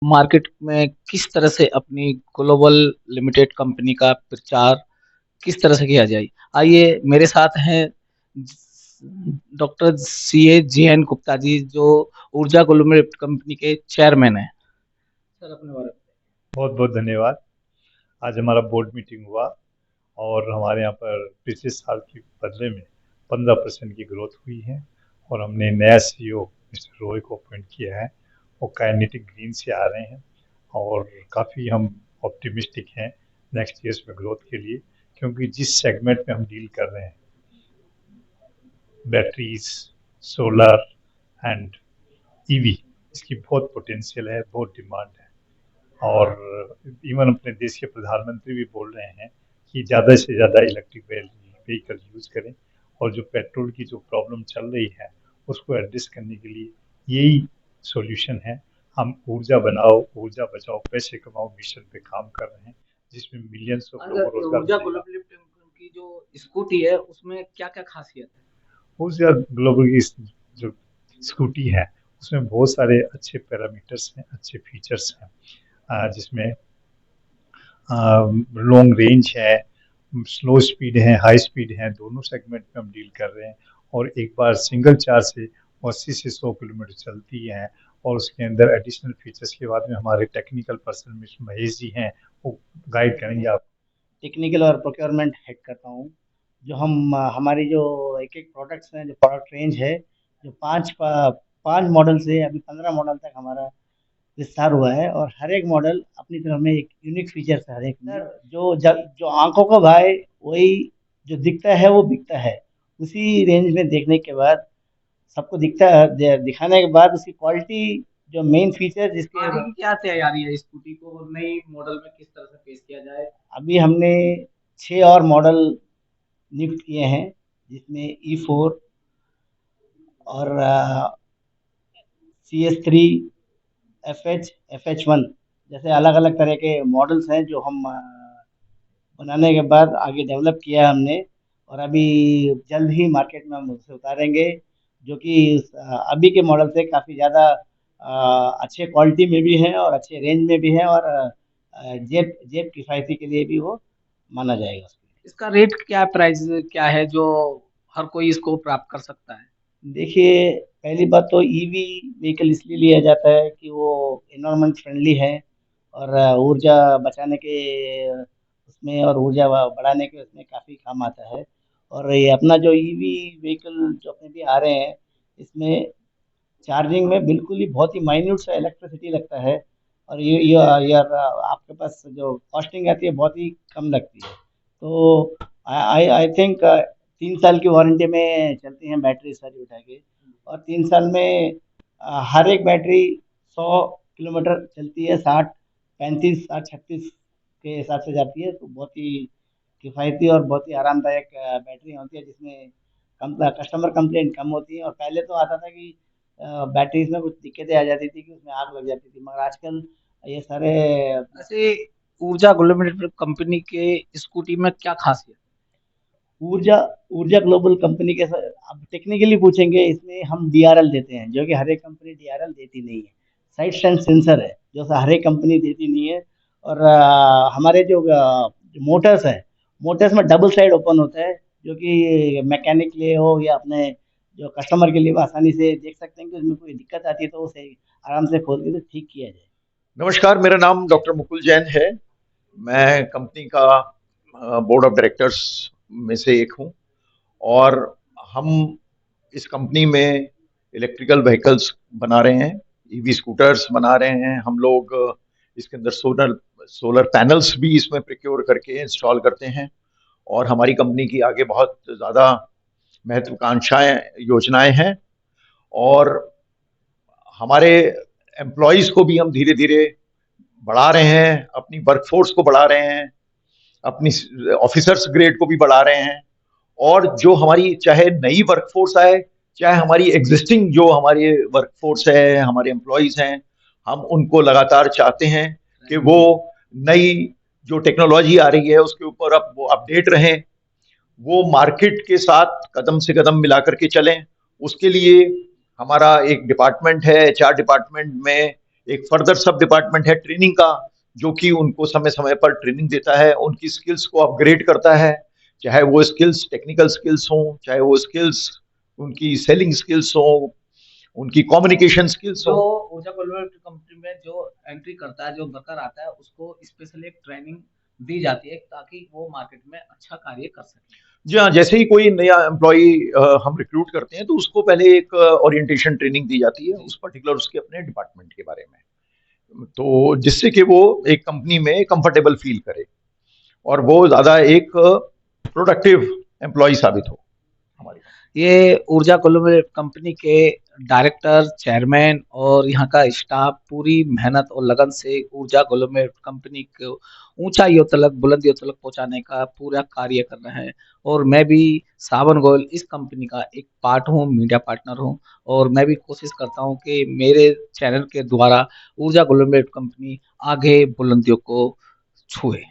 Market में किस तरह से अपनी ग्लोबल लिमिटेड कंपनी का प्रचार किस तरह से किया जाए। आइए मेरे साथ हैं doctor CA GN Gupta ji, जो ऊर्जा ग्लोबल लिमिटेड कंपनी के चेयरमैन हैं। सर, अपने बारे में। बहुत बहुत धन्यवाद। आज हमारा बोर्ड मीटिंग हुआ और हमारे यहाँ पर पिछले साल की बदले में 15% की ग्रोथ हुई है और हमने नया सीईओ मिस्टर रॉय को अपॉइंट किया है। वो काइनेटिक ग्रीन से आ रहे हैं और काफ़ी हम ऑप्टिमिस्टिक हैं नेक्स्ट ईयर्स में ग्रोथ के लिए, क्योंकि जिस सेगमेंट में हम डील कर रहे हैं, बैटरीज, सोलर एंड ईवी, इसकी बहुत पोटेंशियल है, बहुत डिमांड है। और इवन अपने देश के प्रधानमंत्री भी बोल रहे हैं कि ज़्यादा से ज़्यादा इलेक्ट्रिक व्हीकल यूज़ करें और जो पेट्रोल की जो प्रॉब्लम चल रही है उसको एड्रेस करने के लिए यही सॉल्यूशन है। हम ऊर्जा बनाओ, ऊर्जा बचाओ, पैसे कमाओ मिशन पे काम कर रहे हैं, जिसमें मिलियंस ऑफ लोगों को रोजगार ऊर्जा मिलेगा। ग्लोबल लिमिटेड की जो स्कूटी है उसमें क्या क्या खासियत है। ऊर्जा ग्लोबल की जो स्कूटी है उसमें बहुत सारे अच्छे पैरामीटर्स हैं, अच्छे फीचर्स हैं, जिसमें लॉन्ग रेंज है, स्लो स्पीड है, हाई स्पीड है, दोनों सेगमेंट में हम डील कर रहे हैं। और एक बार सिंगल चार्ज से 80 से 100 किलोमीटर चलती है। और उसके अंदर एडिशनल फीचर्स के बाद में हमारे technical person mister Mahesh ji हैं, वो गाइड करेंगे आप। टेक्निकल और प्रोक्योरमेंट हेड करता हूँ। जो हम हमारी जो एक एक प्रोडक्ट्स हैं, जो प्रोडक्ट रेंज है, जो पाँच मॉडल से अभी 15 मॉडल तक हमारा विस्तार हुआ है और हर एक मॉडल अपनी तरफ में एक यूनिक फीचर्स है हर एक में। जो आंखों को भाए वही, जो दिखता है वो बिकता है। उसी रेंज में देखने के बाद सबको दिखाने के बाद उसकी क्वालिटी, जो मेन फीचर जिसके आगे की क्या तैयारी है स्कूटी को नई मॉडल में किस तरह से पेश किया जाए। अभी हमने 6 और मॉडल निफ्ट किए हैं, जिसमें E4 और CS3, FH1 जैसे अलग अलग तरह के मॉडल्स हैं, जो हम बनाने के बाद आगे डेवलप किया है हमने। और अभी जल्द ही मार्केट में हम उसे उतारेंगे, जो कि अभी के मॉडल से काफ़ी ज़्यादा अच्छे क्वालिटी में भी है और अच्छे रेंज में भी है, और जेब जेब किफ़ायती के लिए भी वो माना जाएगा। इसका रेट क्या, प्राइस क्या है जो हर कोई इसको प्राप्त कर सकता है। देखिए, पहली बात तो ईवी व्हीकल इसलिए लिया जाता है कि वो एनवायरनमेंट फ्रेंडली है और ऊर्जा बचाने के उसमें और ऊर्जा बढ़ाने के उसमें काफ़ी काम आता है। और ये अपना जो ईवी व्हीकल जो अपने भी आ रहे हैं, इसमें चार्जिंग में बिल्कुल ही बहुत ही माइन्यूट सा इलेक्ट्रिसिटी लगता है। और ये यार आपके पास जो कॉस्टिंग आती है बहुत ही कम लगती है। तो आई आई थिंक 3 साल की वारंटी में चलती हैं बैटरी सारी उठा के। और 3 साल में हर एक बैटरी 100 किलोमीटर चलती है, 60, 35, 60, 36 के हिसाब से जाती है। तो बहुत ही किफ़ायती और बहुत ही आरामदायक बैटरी होती है, जिसमें कम कस्टमर कंप्लेंट कम होती है। और पहले तो आता था कि बैटरीज में कुछ दिक्कतें आ जाती थी कि उसमें आग लग जाती थी, मगर आजकल ये सारे ऐसे ऊर्जा ग्लोबल लिमिटेड कंपनी के स्कूटी में क्या खासियत। ऊर्जा ऊर्जा ग्लोबल कंपनी के अब टेक्निकली पूछेंगे, इसमें हम डीआरएल देते हैं, जो कि हर एक कंपनी डीआरएल देती नहीं है। साइड स्टैंड सेंसर है, जो हर एक कंपनी देती नहीं है। और हमारे जो मोटर्स है, मोटर्स में डबल साइड ओपन होता है, जो कि मैकेनिक के लिए हो या अपने जो कस्टमर के लिए वो आसानी से देख सकते हैं कि उसमें कोई दिक्कत आती है तो उसे आराम से खोल के तो ठीक किया जाए। नमस्कार, मेरा नाम डॉक्टर मुकुल जैन है। मैं कंपनी का बोर्ड ऑफ डायरेक्टर्स में से एक हूं और हम इस कंपनी में इलेक्ट्रिकल व्हीकल्स बना रहे हैं, ईवी स्कूटर्स बना रहे हैं। हम लोग इसके अंदर सोलर पैनल्स भी इसमें प्रोक्योर करके इंस्टॉल करते हैं और हमारी कंपनी की आगे बहुत ज़्यादा महत्वाकांक्षाएं योजनाएं हैं और हमारे एम्प्लॉयज़ को भी हम धीरे धीरे बढ़ा रहे हैं, अपनी वर्कफोर्स को बढ़ा रहे हैं, अपनी ऑफिसर्स ग्रेड को भी बढ़ा रहे हैं। और जो हमारी चाहे नई वर्कफोर्स आए, चाहे हमारी एग्जिस्टिंग जो हमारी वर्कफोर्स है, हमारे एम्प्लॉयज़ हैं, हम उनको लगातार चाहते हैं कि वो नई जो टेक्नोलॉजी आ रही है उसके ऊपर अब वो अपडेट रहें, वो मार्केट के साथ कदम से कदम मिला करके चलें। उसके लिए हमारा एक डिपार्टमेंट है, एचआर डिपार्टमेंट में एक फर्दर सब डिपार्टमेंट है ट्रेनिंग का, जो कि उनको समय समय पर ट्रेनिंग देता है, उनकी स्किल्स को अपग्रेड करता है, चाहे वो स्किल्स टेक्निकल स्किल्स हों, चाहे वो स्किल्स उनकी सेलिंग स्किल्स हों, उनकी कम्युनिकेशन स्किल्स जो हों। ऊर्जा कोल्ड कंपनी में जो एंट्री करता है, जो वर्कर आता है, उसको स्पेशली एक ट्रेनिंग दी जाती है ताकि वो मार्केट में अच्छा कार्य कर सके। जी हाँ, जैसे ही कोई नया एम्प्लॉई हम रिक्रूट करते हैं तो उसको पहले एक ओरिएंटेशन ट्रेनिंग दी जाती है उस पर्टिकुलर उसके अपने डिपार्टमेंट के बारे में, तो जिससे कि वो एक कंपनी में कंफर्टेबल फील करे और वो ज़्यादा एक प्रोडक्टिव एम्प्लॉय साबित हो हमारी। ये ऊर्जा कोल्ड कंपनी के डायरेक्टर, चेयरमैन और यहाँ का स्टाफ पूरी मेहनत और लगन से ऊर्जा कोल्ड कंपनी को ऊंचाइयों तक, बुलंदियों तक पहुंचाने का पूरा कार्य कर रहे हैं। और मैं भी सावन गोयल इस कंपनी का एक पार्ट हूँ, मीडिया पार्टनर हूँ, और मैं भी कोशिश करता हूँ कि मेरे चैनल के द्वारा ऊर्जा कोल्ड कंपनी आगे बुलंदियों को छुए।